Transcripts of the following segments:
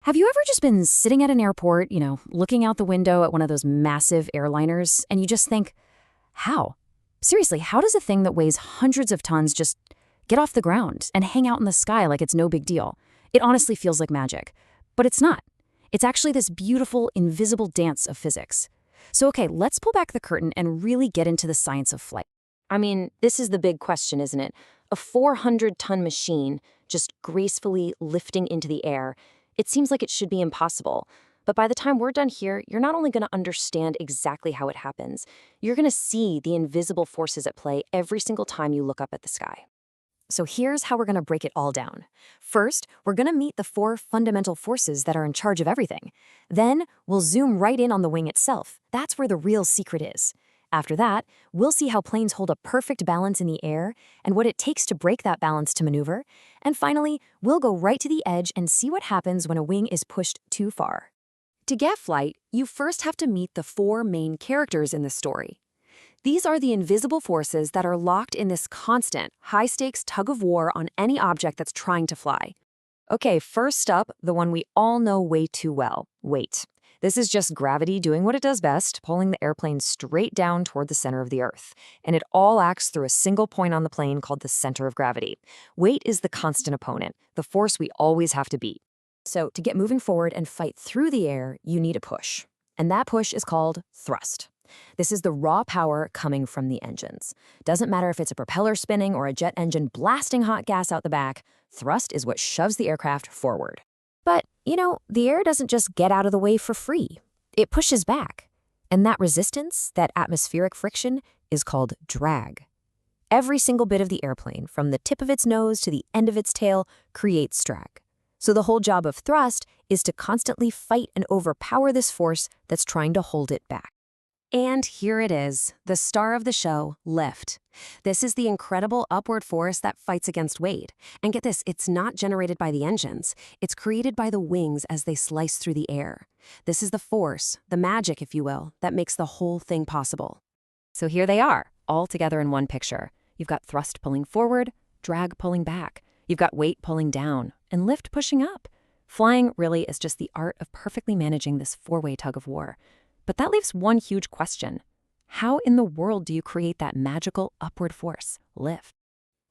Have you ever just been sitting at an airport, looking out the window at one of those massive airliners, and you just think, how? Seriously, how does a thing that weighs hundreds of tons just get off the ground and hang out in the sky like it's no big deal? It honestly feels like magic. But it's not. It's actually this beautiful, invisible dance of physics. So okay, let's pull back the curtain and really get into the science of flight. I mean, this is the big question, isn't it? A 400-ton machine just gracefully lifting into the air. It seems like it should be impossible. But by the time we're done here, you're not only going to understand exactly how it happens, you're going to see the invisible forces at play every single time you look up at the sky. So here's how we're going to break it all down. First, we're going to meet the 4 fundamental forces that are in charge of everything. Then, we'll zoom right in on the wing itself. That's where the real secret is. After that, we'll see how planes hold a perfect balance in the air and what it takes to break that balance to maneuver. And finally, we'll go right to the edge and see what happens when a wing is pushed too far. To get flight, you first have to meet the 4 main characters in the story. These are the invisible forces that are locked in this constant, high-stakes tug-of-war on any object that's trying to fly. Okay, first up, the one we all know way too well, weight. This is just gravity doing what it does best, pulling the airplane straight down toward the center of the Earth. And it all acts through a single point on the plane called the center of gravity. Weight is the constant opponent, the force we always have to beat. So to get moving forward and fight through the air, you need a push. And that push is called thrust. This is the raw power coming from the engines. Doesn't matter if it's a propeller spinning or a jet engine blasting hot gas out the back, thrust is what shoves the aircraft forward. But, the air doesn't just get out of the way for free. It pushes back. And that resistance, that atmospheric friction, is called drag. Every single bit of the airplane, from the tip of its nose to the end of its tail, creates drag. So the whole job of thrust is to constantly fight and overpower this force that's trying to hold it back. And here it is, the star of the show, lift. This is the incredible upward force that fights against weight. And get this, it's not generated by the engines. It's created by the wings as they slice through the air. This is the force, the magic, if you will, that makes the whole thing possible. So here they are, all together in one picture. You've got thrust pulling forward, drag pulling back. You've got weight pulling down, and lift pushing up. Flying really is just the art of perfectly managing this 4-way tug-of-war. But that leaves one huge question. How in the world do you create that magical upward force, lift?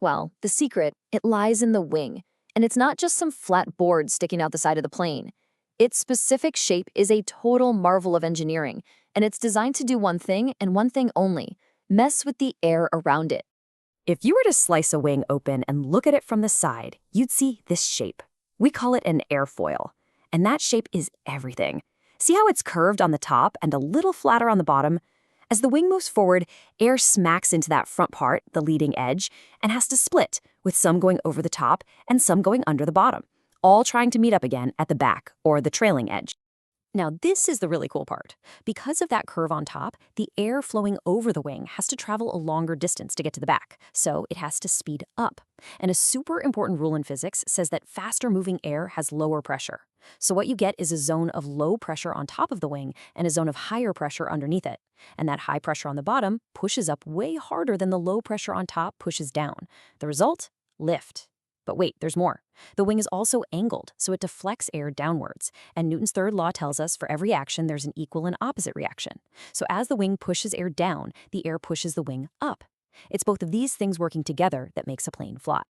Well, the secret, it lies in the wing. And it's not just some flat board sticking out the side of the plane. Its specific shape is a total marvel of engineering, and it's designed to do one thing and one thing only: mess with the air around it. If you were to slice a wing open and look at it from the side, you'd see this shape. We call it an airfoil. And that shape is everything. See how it's curved on the top and a little flatter on the bottom? As the wing moves forward, air smacks into that front part, the leading edge, and has to split, with some going over the top and some going under the bottom, all trying to meet up again at the back, or the trailing edge. Now, this is the really cool part. Because of that curve on top, the air flowing over the wing has to travel a longer distance to get to the back, so it has to speed up. And a super important rule in physics says that faster moving air has lower pressure. So what you get is a zone of low pressure on top of the wing and a zone of higher pressure underneath it. And that high pressure on the bottom pushes up way harder than the low pressure on top pushes down. The result? Lift. But wait, there's more. The wing is also angled, so it deflects air downwards. And Newton's third law tells us for every action, there's an equal and opposite reaction. So as the wing pushes air down, the air pushes the wing up. It's both of these things working together that makes a plane fly.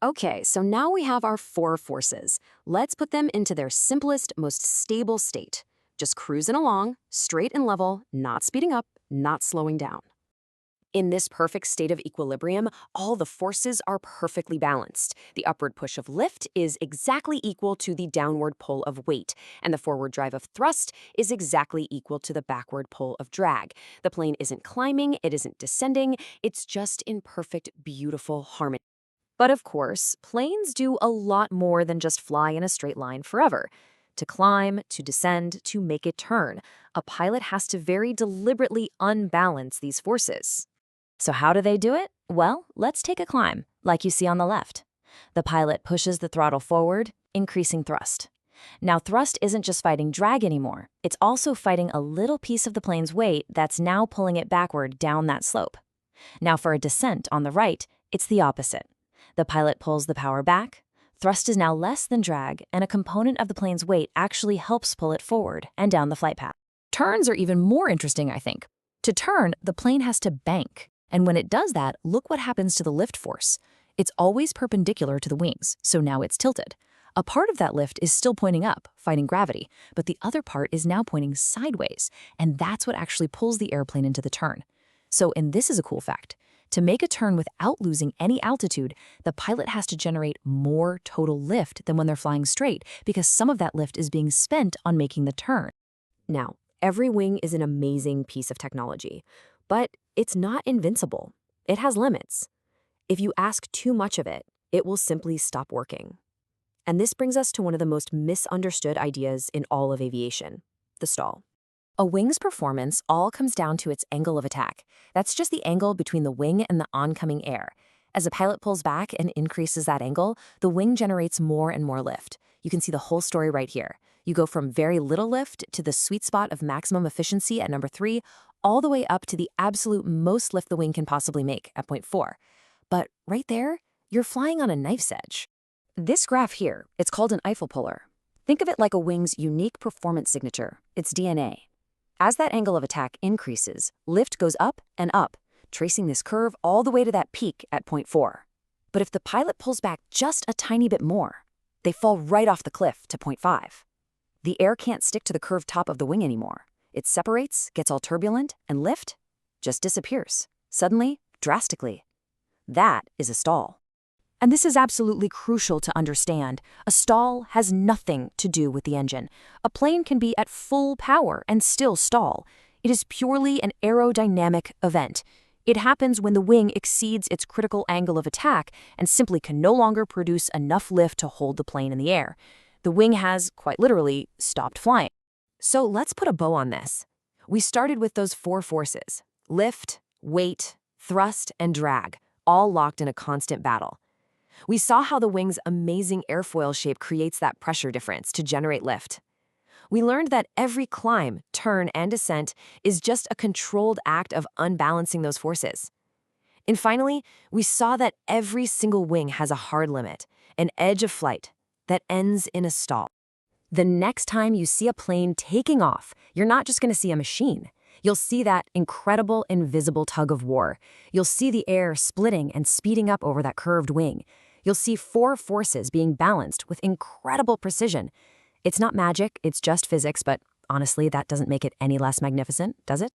Okay, so now we have our 4 forces. Let's put them into their simplest, most stable state. Just cruising along, straight and level, not speeding up, not slowing down. In this perfect state of equilibrium, all the forces are perfectly balanced. The upward push of lift is exactly equal to the downward pull of weight, and the forward drive of thrust is exactly equal to the backward pull of drag. The plane isn't climbing, it isn't descending, it's just in perfect, beautiful harmony. But of course, planes do a lot more than just fly in a straight line forever. To climb, to descend, to make a turn, a pilot has to very deliberately unbalance these forces. So how do they do it? Well, let's take a climb, like you see on the left. The pilot pushes the throttle forward, increasing thrust. Now, thrust isn't just fighting drag anymore. It's also fighting a little piece of the plane's weight that's now pulling it backward down that slope. Now, for a descent on the right, it's the opposite. The pilot pulls the power back, Thrust is now less than drag, and a component of the plane's weight actually helps pull it forward and down the flight path. Turns are even more interesting, I think. To turn, the plane has to bank. And when it does that, look what happens to the lift force. It's always perpendicular to the wings, so now it's tilted. A part of that lift is still pointing up, fighting gravity, but the other part is now pointing sideways, and that's what actually pulls the airplane into the turn. So, and this is a cool fact, to make a turn without losing any altitude, the pilot has to generate more total lift than when they're flying straight, because some of that lift is being spent on making the turn. Now, every wing is an amazing piece of technology, but it's not invincible. It has limits. If you ask too much of it, it will simply stop working. And this brings us to one of the most misunderstood ideas in all of aviation, the stall. A wing's performance all comes down to its angle of attack. That's just the angle between the wing and the oncoming air. As a pilot pulls back and increases that angle, the wing generates more and more lift. You can see the whole story right here. You go from very little lift to the sweet spot of maximum efficiency at number 3, all the way up to the absolute most lift the wing can possibly make at point 4. But right there, you're flying on a knife's edge. This graph here, it's called an Eiffel puller. Think of it like a wing's unique performance signature, its DNA. As that angle of attack increases, lift goes up and up, tracing this curve all the way to that peak at point 4. But if the pilot pulls back just a tiny bit more, they fall right off the cliff to point 5. The air can't stick to the curved top of the wing anymore. It separates, gets all turbulent, and lift just disappears, suddenly, drastically. That is a stall. And this is absolutely crucial to understand. A stall has nothing to do with the engine. A plane can be at full power and still stall. It is purely an aerodynamic event. It happens when the wing exceeds its critical angle of attack and simply can no longer produce enough lift to hold the plane in the air. The wing has, quite literally, stopped flying. So let's put a bow on this. We started with those 4 forces: lift, weight, thrust, and drag, all locked in a constant battle. We saw how the wing's amazing airfoil shape creates that pressure difference to generate lift. We learned that every climb, turn, and descent is just a controlled act of unbalancing those forces. And finally, we saw that every single wing has a hard limit, an edge of flight, that ends in a stall. The next time you see a plane taking off, you're not just going to see a machine. You'll see that incredible invisible tug of war. You'll see the air splitting and speeding up over that curved wing. You'll see 4 forces being balanced with incredible precision. It's not magic, it's just physics, but honestly, that doesn't make it any less magnificent, does it?